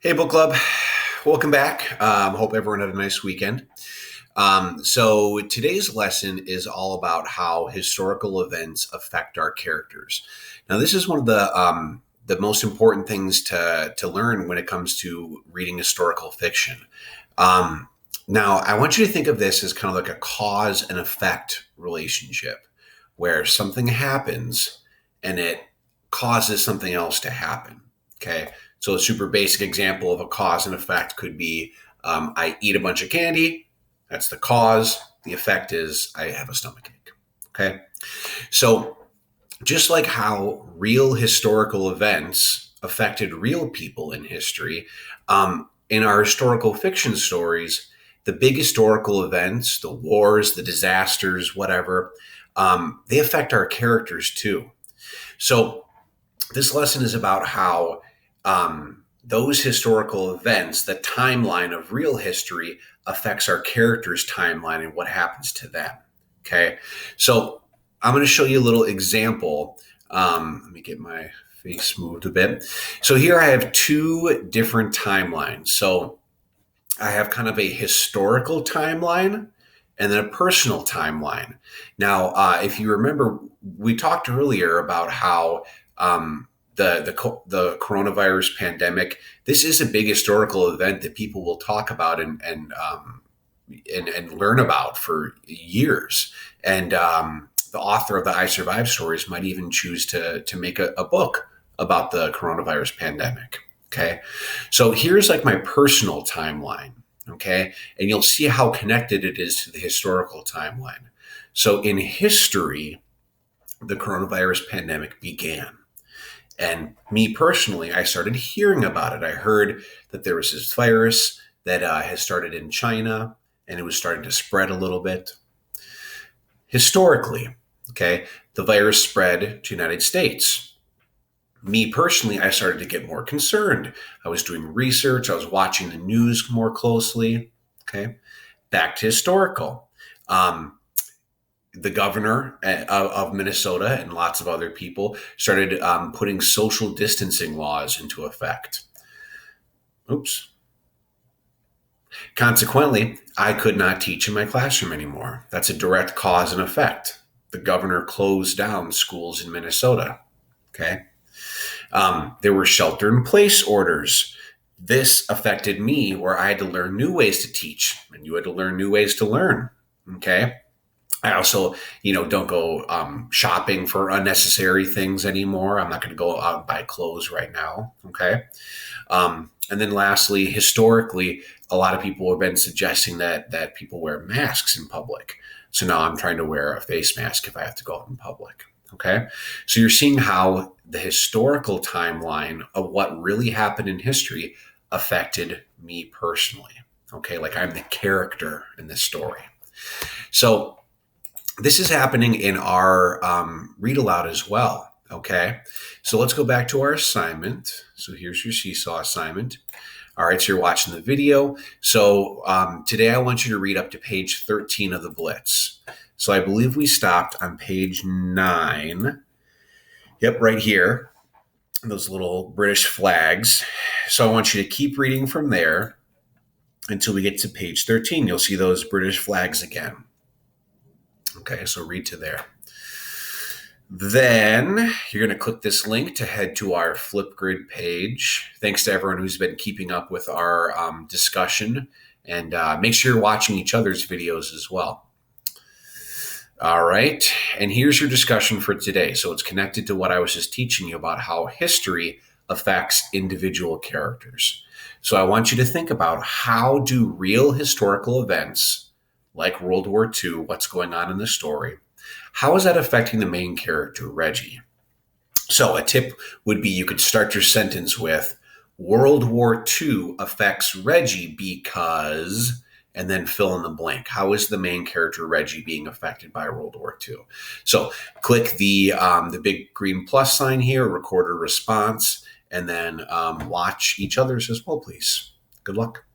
Hey, book club. Welcome back. Hope everyone had a nice weekend. So today's lesson is all about how historical events affect our characters. Now, this is one of the most important things to learn when it comes to reading historical fiction. Um, Now, I want you to think of this as kind of like a cause and effect relationship, where something happens and it causes something else to happen. Okay. So a super basic example of a cause and effect could be I eat a bunch of candy. That's the cause. The effect is I have a stomachache. Okay. So just like how real historical events affected real people in history, in our historical fiction stories, the big historical events, the wars, the disasters, whatever, they affect our characters too. So this lesson is about how those historical events, the timeline of real history, affects our characters' timeline and what happens to them. Okay, so I'm going to show you a little example. Let me get my face moved a bit. So here I have two different timelines. So I have kind of a historical timeline and then a personal timeline. Now, if you remember, we talked earlier about how the coronavirus pandemic. This is a big historical event that people will talk about and learn about for years. And the author of the I Survived stories might even choose to make a book about the coronavirus pandemic. Okay. So here's like my personal timeline. Okay. And you'll see how connected it is to the historical timeline. So in history, the coronavirus pandemic began. And me personally, I started hearing about it. I heard that there was this virus that has started in China and it was starting to spread a little bit. Historically, okay, the virus spread to the United States. Me personally, I started to get more concerned. I was doing research. I was watching the news more closely. Okay, back to historical. The governor of Minnesota and lots of other people started putting social distancing laws into effect. Oops. Consequently, I could not teach in my classroom anymore. That's a direct cause and effect. The governor closed down schools in Minnesota. Okay. There were shelter in place orders. This affected me where I had to learn new ways to teach and you had to learn new ways to learn. Okay. I also, don't go shopping for unnecessary things anymore. I'm not going to go out and buy clothes right now. Okay. And then lastly, historically, a lot of people have been suggesting that people wear masks in public. So now I'm trying to wear a face mask if I have to go out in public. Okay. So you're seeing how the historical timeline of what really happened in history affected me personally. Okay. Like I'm the character in this story. So this is happening in our read aloud as well. Okay. So let's go back to our assignment. So here's your seesaw assignment. All right. So you're watching the video. So today I want you to read up to page 13 of the Blitz. So I believe we stopped on page 9. Yep. Right here. Those little British flags. So I want you to keep reading from there until we get to page 13. You'll see those British flags again. Okay, so read to there. Then you're going to click this link to head to our Flipgrid page. Thanks to everyone who's been keeping up with our discussion. And make sure you're watching each other's videos as well. All right, and here's your discussion for today. So it's connected to what I was just teaching you about how history affects individual characters. So I want you to think about how do real historical events like World War II, what's going on in the story, how is that affecting the main character, Reggie? So a tip would be you could start your sentence with World War II affects Reggie because, and then fill in the blank. How is the main character, Reggie, being affected by World War II? So click the big green plus sign here, record a response, and then watch each other's as well, please. Good luck.